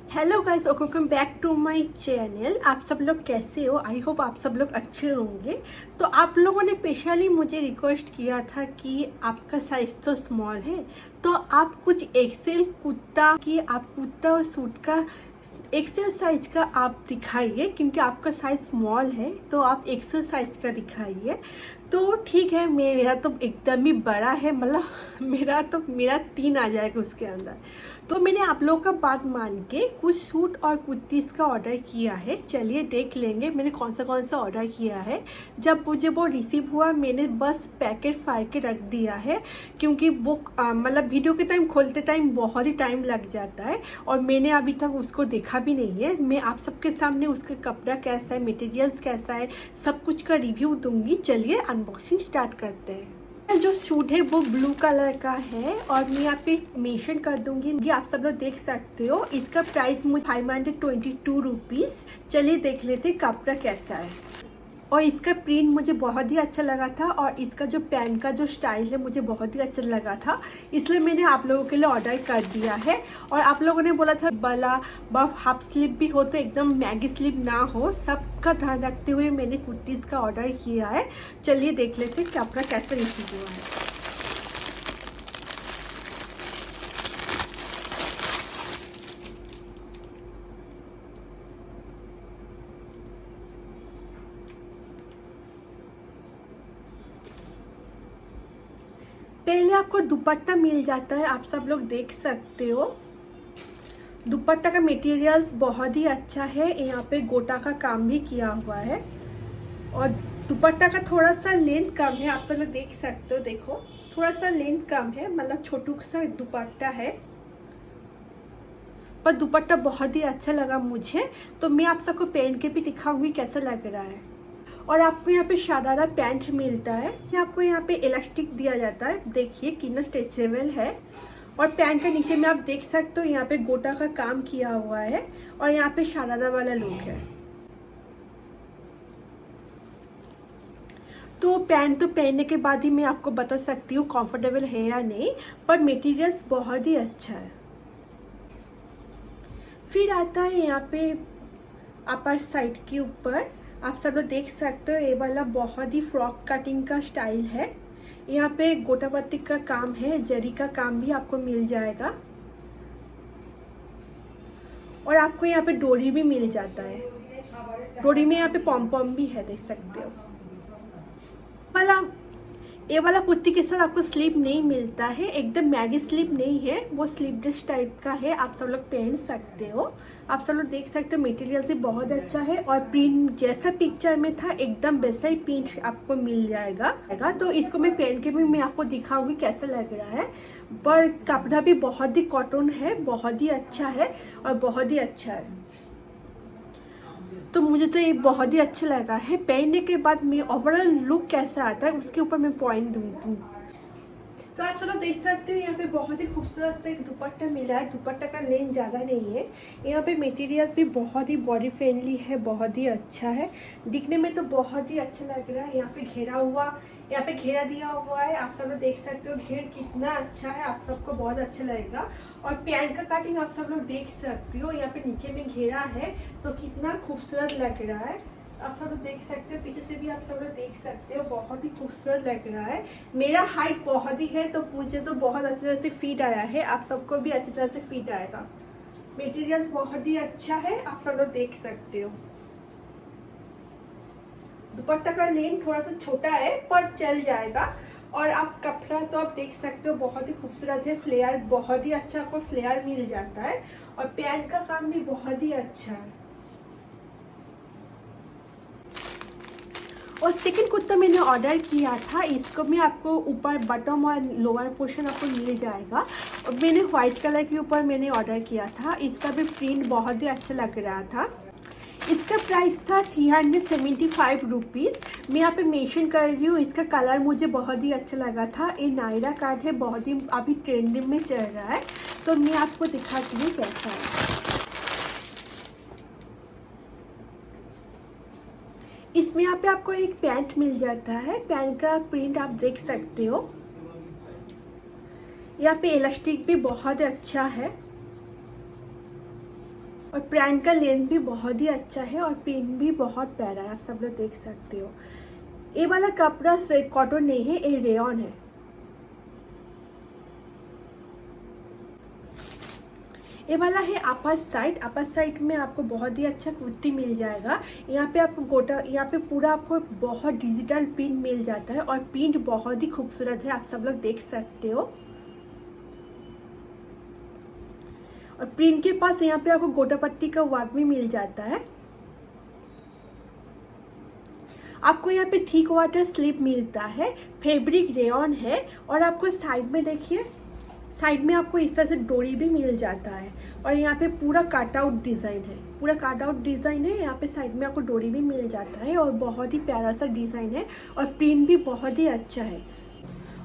Hello guys, welcome back to my channel. आप सब लोग कैसे हो? आई होप आप सब लोग अच्छे होंगे। तो आप लोगों ने स्पेशली मुझे रिक्वेस्ट किया था कि आपका साइज तो स्मॉल है, तो आप कुछ एक्सेल कुर्ता की आप कुर्ता और सूट का एक्सेल साइज का आप दिखाइए, क्योंकि आपका साइज स्मॉल है तो आप एक्सेल साइज का दिखाइए। तो ठीक है, मेरा तो एकदम ही बड़ा है, मतलब मेरा 3 आ जाएगा उसके अंदर। तो मैंने आप लोगों का बात मान के कुछ सूट और कुर्तीज़ का ऑर्डर किया है। चलिए देख लेंगे मैंने कौन सा ऑर्डर किया है। जब मुझे वो रिसीव हुआ मैंने बस पैकेट फाड़ के रख दिया है, क्योंकि वो मतलब वीडियो के टाइम खोलते टाइम बहुत ही टाइम लग जाता है और मैंने अभी तक उसको देखा भी नहीं है। मैं आप सबके सामने उसका कपड़ा कैसा है, मटेरियल्स कैसा है, सब कुछ का रिव्यू दूंगी। चलिए अनबॉक्सिंग स्टार्ट करते हैं। जो सूट है वो ब्लू कलर का है और मैं यहाँ पे मेंशन कर दूंगी, ये आप सब लोग देख सकते हो। इसका प्राइस मुझे 522 रुपीज़। चलिए देख लेते कपड़ा कैसा है। और इसका प्रिंट मुझे बहुत ही अच्छा लगा था और इसका जो पैंट का जो स्टाइल है मुझे बहुत ही अच्छा लगा था, इसलिए मैंने आप लोगों के लिए ऑर्डर कर दिया है। और आप लोगों ने बोला था बाला बफ हाफ स्लीव भी हो तो एकदम मैगी स्लीव ना हो, सबका ध्यान रखते हुए मैंने कुर्तीज़ का ऑर्डर किया है। चलिए देख लेते हैं कि आपका कैसा रिसीव हुआ है। पहले आपको दुपट्टा मिल जाता है, आप सब लोग देख सकते हो। दुपट्टा का मटेरियल्स बहुत ही अच्छा है, यहाँ पे गोटा का काम भी किया हुआ है और दुपट्टा का थोड़ा सा लेंथ कम है, आप सब लोग देख सकते हो। देखो थोड़ा सा लेंथ कम है, मतलब छोटू सा दुपट्टा है, पर दुपट्टा बहुत ही अच्छा लगा मुझे। तो मैं आप सबको पहन के भी दिखाऊंगी कैसा लग रहा है। और आपको यहाँ पे शरारा पैंट मिलता है, आपको यहाँ पे इलास्टिक दिया जाता है, देखिए कितना स्ट्रेचेबल है। और पैंट के नीचे में आप देख सकते हो यहाँ पे गोटा का काम किया हुआ है और यहाँ पे शरारा वाला लुक है। तो पैंट तो पहनने के बाद ही मैं आपको बता सकती हूँ कंफर्टेबल है या नहीं, पर मटेरियल्स बहुत ही अच्छा है। फिर आता है यहाँ पे अपर साइड के ऊपर, आप सब लोग देख सकते हो ये वाला बहुत ही फ्रॉक कटिंग का स्टाइल है। यहाँ पे गोटा पत्ती का काम है, जरी का काम भी आपको मिल जाएगा और आपको यहाँ पे डोरी भी मिल जाता है। डोरी में यहाँ पे पॉम पॉम भी है, देख सकते हो। ये वाला कुर्ती के साथ आपको स्लीव नहीं मिलता है, एकदम मैगी स्लीव नहीं है, वो स्लीवलेस टाइप का है, आप सब लोग पहन सकते हो। आप सब लोग देख सकते हो मटेरियल से बहुत अच्छा है और प्रिंट जैसा पिक्चर में था एकदम वैसा ही प्रिंट आपको मिल जाएगा। तो इसको मैं पहन के भी मैं आपको दिखाऊंगी कैसा लग रहा है। पर कपड़ा भी बहुत ही कॉटन है, बहुत ही अच्छा है और बहुत ही अच्छा है। तो मुझे तो ये बहुत ही अच्छा लगा है। पहनने के बाद मैं ओवरऑल लुक कैसा आता है उसके ऊपर मैं पॉइंट दूँ। तो आप सब लोग देख सकते हो यहाँ पे बहुत ही खूबसूरत सा एक दुपट्टा मिला है। दुपट्टा का लेंथ ज़्यादा नहीं है, यहाँ पे मटेरियल्स भी बहुत ही बॉडी फ्रेंडली है, बहुत ही अच्छा है, दिखने में तो बहुत ही अच्छा लग रहा है। यहाँ पे घेरा दिया हुआ है, आप सब लोग देख सकते हो घेर कितना अच्छा है, आप सबको बहुत अच्छा लगेगा। और पैंट का कटिंग आप सब लोग देख सकते हो, यहाँ पे नीचे में घेरा है तो कितना खूबसूरत लग रहा है। आप सब लोग देख सकते हो, पीछे से भी आप सब लोग देख सकते हो, बहुत ही खूबसूरत लग रहा है। मेरा हाइट बहुत ही है तो मुझे तो बहुत अच्छी तरह से फिट आया है, आप सबको भी अच्छी तरह से फिट आएगा। मटेरियल्स बहुत ही अच्छा है, आप सब लोग देख सकते हो। दुपट्टा का लेंथ थोड़ा सा छोटा है पर चल जाएगा। और आप कपड़ा तो आप देख सकते हो बहुत ही खूबसूरत है, फ्लेयर बहुत ही अच्छा आपको फ्लेयर मिल जाता है और पैंट का काम भी बहुत ही अच्छा है। और सेकंड कुर्ता मैंने ऑर्डर किया था, इसको मैं आपको ऊपर बटन और लोअर पोर्शन आपको मिल जाएगा। और मैंने व्हाइट कलर के ऊपर मैंने ऑर्डर किया था, इसका भी प्रिंट बहुत ही अच्छा लग रहा था। इसका प्राइस था 375 रुपीज़। मैं यहाँ पे मेंशन कर रही हूँ, इसका कलर मुझे बहुत ही अच्छा लगा था। ये नायरा कार्ड है, बहुत ही अभी ट्रेंडिंग में चल रहा है, तो मैं आपको दिखाती हूँ कैसा है। इसमें यहाँ पे आपको एक पैंट मिल जाता है, पैंट का प्रिंट आप देख सकते हो। यहाँ पे इलास्टिक भी बहुत अच्छा है। और पैंट का लेंथ भी बहुत ही अच्छा है और प्रिंट भी बहुत प्यारा है, आप सब लोग देख सकते हो। ये वाला कपड़ा कॉटन नहीं है, ये रेयन है। ये वाला है अपर साइड में आपको बहुत ही अच्छा कुर्ती मिल जाएगा। यहाँ पे आपको गोटा, यहाँ पे पूरा आपको बहुत डिजिटल प्रिंट मिल जाता है और प्रिंट बहुत ही खूबसूरत है, आप सब लोग देख सकते हो। और प्रिंट के पास यहाँ पे आपको गोटा पट्टी का वर्क भी मिल जाता है। आपको यहाँ पे थिक वाटर स्लीव मिलता है, फैब्रिक रेयन है। और आपको साइड में देखिए, साइड में आपको इस तरह से डोरी भी मिल जाता है। और यहाँ पे पूरा कट आउट डिज़ाइन है, पूरा कट आउट डिज़ाइन है। यहाँ पे साइड में आपको डोरी भी मिल जाता है और बहुत ही प्यारा सा डिज़ाइन है और प्रिंट भी बहुत ही अच्छा है।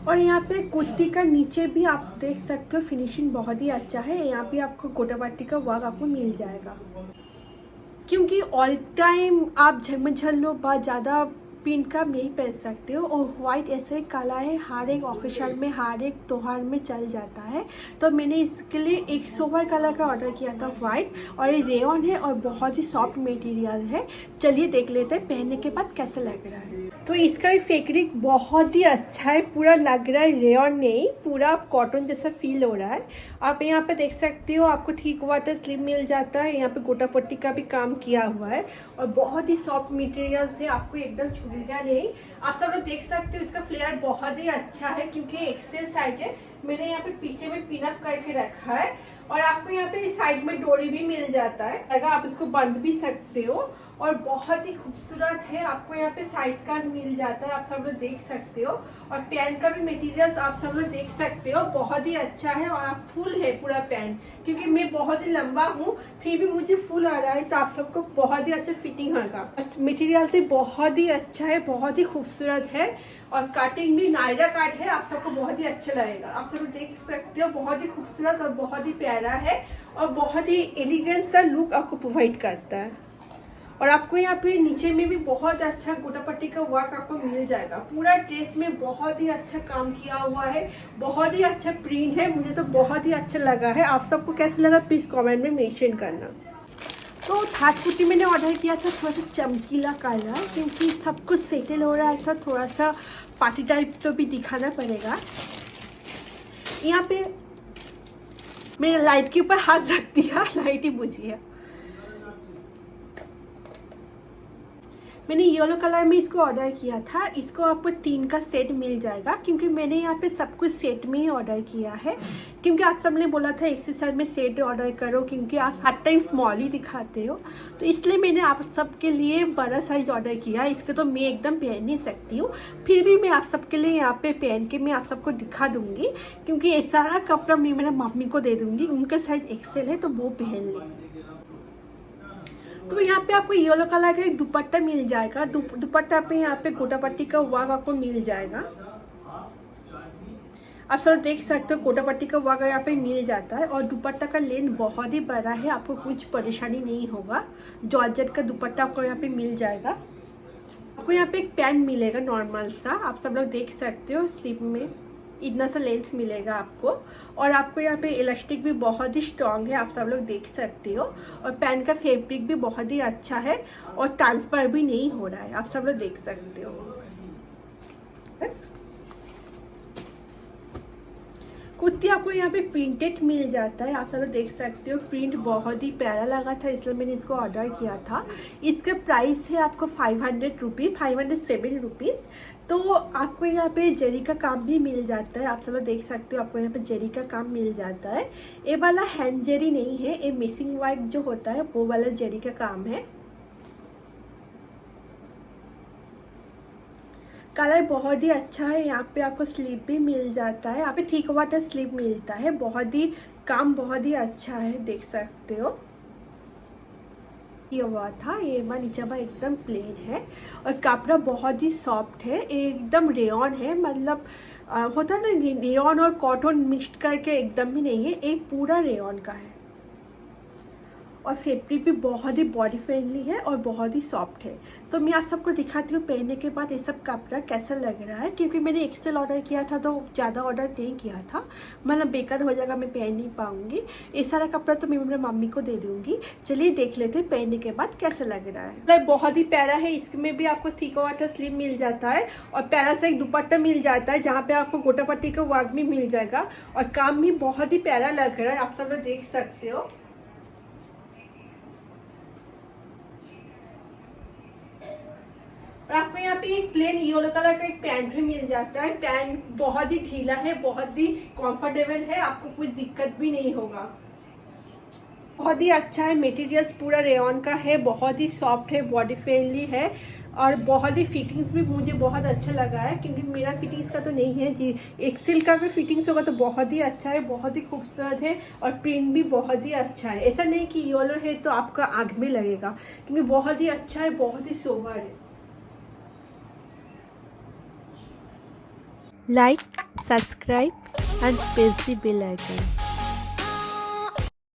और यहाँ पे कुर्ती का नीचे भी आप देख सकते हो, फिनिशिंग बहुत ही अच्छा है। यहाँ पे आपको गोटा पट्टी का वर्क आपको मिल जाएगा, क्योंकि ऑल टाइम आप झमझल लो बहुत ज़्यादा प्रिंट का नहीं पहन सकते हो। और वाइट ऐसे काला है, हर एक ऑकेशन में, हर एक त्योहार में चल जाता है। तो मैंने इसके लिए एक सोवर कलर का ऑर्डर किया था, वाइट। और ये रेयन है और बहुत ही सॉफ्ट मटेरियल है। चलिए देख लेते हैं पहनने के बाद कैसा लग रहा है। तो इसका भी फैब्रिक बहुत ही अच्छा है, पूरा लग रहा है रेयन नहीं, पूरा कॉटन जैसा फील हो रहा है। आप यहाँ पे देख सकते हो, आपको थिक वाटर स्लीव मिल जाता है। यहाँ पे गोटा पट्टी का भी काम किया हुआ है और बहुत ही सॉफ्ट मटेरियल से आपको एकदम छुएगा नहीं। आप सब लोग देख सकते हो, इसका फ्लेयर बहुत ही अच्छा है क्योंकि एक्सेल साइज है। मैंने यहाँ पे पीछे में पिन अप करके रखा है और आपको यहाँ पे साइड में डोरी भी मिल जाता है, अगर आप इसको बंद भी सकते हो। और बहुत ही खूबसूरत है, आपको यहाँ पे साइड का मिल जाता है, आप सब लोग देख सकते हो। और पैंट का भी मटेरियल आप सब लोग देख सकते हो, बहुत ही अच्छा है। और आप फुल है पूरा पैंट, क्योंकि मैं बहुत ही लंबा हूँ फिर भी मुझे फुल आ रहा है, तो आप सबको बहुत ही अच्छा फिटिंग होगा। मटेरियल से बहुत ही अच्छा है, बहुत ही खूबसूरत है। और कटिंग भी नायरा कट है, आप सबको बहुत ही अच्छा लगेगा। आप सब देख सकते हो, बहुत ही खूबसूरत और बहुत ही प्यारा है और बहुत ही एलिगेंट सा लुक आपको प्रोवाइड करता है। और आपको यहाँ पे नीचे में भी बहुत अच्छा गोटा पट्टी का वर्क आपको मिल जाएगा। पूरा ड्रेस में बहुत ही अच्छा काम किया हुआ है, बहुत ही अच्छा प्रिंट है, मुझे तो बहुत ही अच्छा लगा है। आप सबको कैसा लगा प्लीज कमेंट में मेंशन करना। तो थर्ड कुर्ती मैंने ऑर्डर किया था थोड़ा सा चमकीला कलर, क्योंकि सब कुछ सेटल हो रहा है, थोड़ा सा पार्टी टाइप तो भी दिखाना पड़ेगा। यहाँ पे मैंने लाइट के ऊपर हाथ रख दिया, लाइट ही बुझ गया। मैंने येलो कलर में इसको ऑर्डर किया था। इसको आपको 3 का सेट मिल जाएगा, क्योंकि मैंने यहाँ पे सब कुछ सेट में ही ऑर्डर किया है। क्योंकि आप सबने बोला था एक्सेसरी में सेट ऑर्डर करो, क्योंकि आप हर टाइम स्मॉल ही दिखाते हो, तो इसलिए मैंने आप सबके लिए बड़ा साइज ऑर्डर किया। इसके तो मैं एकदम पहन नहीं सकती हूँ, फिर भी मैं आप सबके लिए यहाँ पे पहन के मैं आप सबको दिखा दूंगी, क्योंकि ये सारा कपड़ा मैं मेरा मम्मी को दे दूंगी, उनका साइज एक्सेल है तो वो पहन लेंगे। तो यहाँ पे आपको येलो कलर का एक दुपट्टा मिल जाएगा। दुपट्टा पे यहाँ पे गोटा पट्टी का वर्क आपको मिल जाएगा। आप सब देख सकते हो, गोटा पट्टी का वर्क यहाँ पे मिल जाता है। और दुपट्टा का लेंथ बहुत ही बड़ा है, आपको कुछ परेशानी नहीं होगा। जॉर्जेट का दुपट्टा आपको यहाँ पे मिल जाएगा। आपको यहाँ पे एक पैंट मिलेगा नॉर्मल सा, आप सब लोग देख सकते हो, स्लीव में इतना सा लेंथ मिलेगा आपको। और आपको यहाँ पे इलास्टिक भी बहुत ही स्ट्रॉन्ग है, आप सब लोग देख सकते हो। और पैंट का फैब्रिक भी बहुत ही अच्छा है और ट्रांसफर भी नहीं हो रहा है, आप सब लोग देख सकते हो। कुर्ती आपको यहाँ पे प्रिंटेड मिल जाता है, आप सब लोग देख सकते हो। प्रिंट बहुत ही प्यारा लगा था, इसलिए मैंने इसको ऑर्डर किया था। इसका प्राइस है आपको 500 रुपीज़, 507 रुपीज़। तो आपको यहाँ पे जरी का काम भी मिल जाता है, आप सब लोग देख सकते हो। आपको यहाँ पे जरी का काम मिल जाता है। ये वाला हैंड जरी नहीं है, ये मिसिंग वर्क जो होता है वो वाला जरी का काम है। कलर बहुत ही अच्छा है। यहाँ पे आपको स्लीव भी मिल जाता है, यहाँ पे थिक वाटर स्लीव मिलता है। बहुत ही काम बहुत ही अच्छा है, देख सकते हो। ये हुआ था, ये बार नीचे बार एकदम प्लेन है और कपड़ा बहुत ही सॉफ्ट है, एकदम रेयन है। मतलब होता है ना, रेयन और कॉटन मिक्स करके एकदम ही नहीं है, एक पूरा रेयन का है। और फैब्रिक भी बहुत ही बॉडी फ्रेंडली है और बहुत ही सॉफ्ट है। तो मैं आप सबको दिखाती हूँ पहनने के बाद ये सब कपड़ा कैसा लग रहा है, क्योंकि मैंने एक्सेल ऑर्डर किया था तो ज़्यादा ऑर्डर नहीं किया था, मतलब बेकार हो जाएगा, मैं पहन नहीं पाऊँगी। ये सारा कपड़ा तो मैं मेरे मम्मी को दे दूँगी। चलिए देख लेते हैं पहनने के बाद कैसा लग रहा है। मतलब बहुत ही प्यारा है, इसमें भी आपको 3/4 स्लीव मिल जाता है और प्यारा सा एक दुपट्टा मिल जाता है जहाँ पे आपको गोटा पट्टी का वर्क भी मिल जाएगा और काम भी बहुत ही प्यारा लग रहा है, आप सब लोग देख सकते हो। और आपको यहाँ पे एक प्लेन येलो कलर का एक पैंट भी मिल जाता है। पैंट बहुत ही ढीला है, बहुत ही कंफर्टेबल है, आपको कुछ दिक्कत भी नहीं होगा। बहुत ही अच्छा है, मटेरियल्स पूरा रेयॉन का है, बहुत ही सॉफ्ट है, बॉडी फ्रेंडली है और बहुत ही फिटिंग्स भी मुझे बहुत अच्छा लगा है, क्योंकि मेरा फिटिंग्स का तो नहीं है जी। एक्सेल का अगर फिटिंग्स होगा तो बहुत ही अच्छा है, बहुत ही खूबसूरत है और प्रिंट भी बहुत ही अच्छा है। ऐसा नहीं कि येलो है तो आपका आँख में लगेगा, क्योंकि बहुत ही अच्छा है, बहुत ही सोबर है। Like, subscribe and press the bell icon.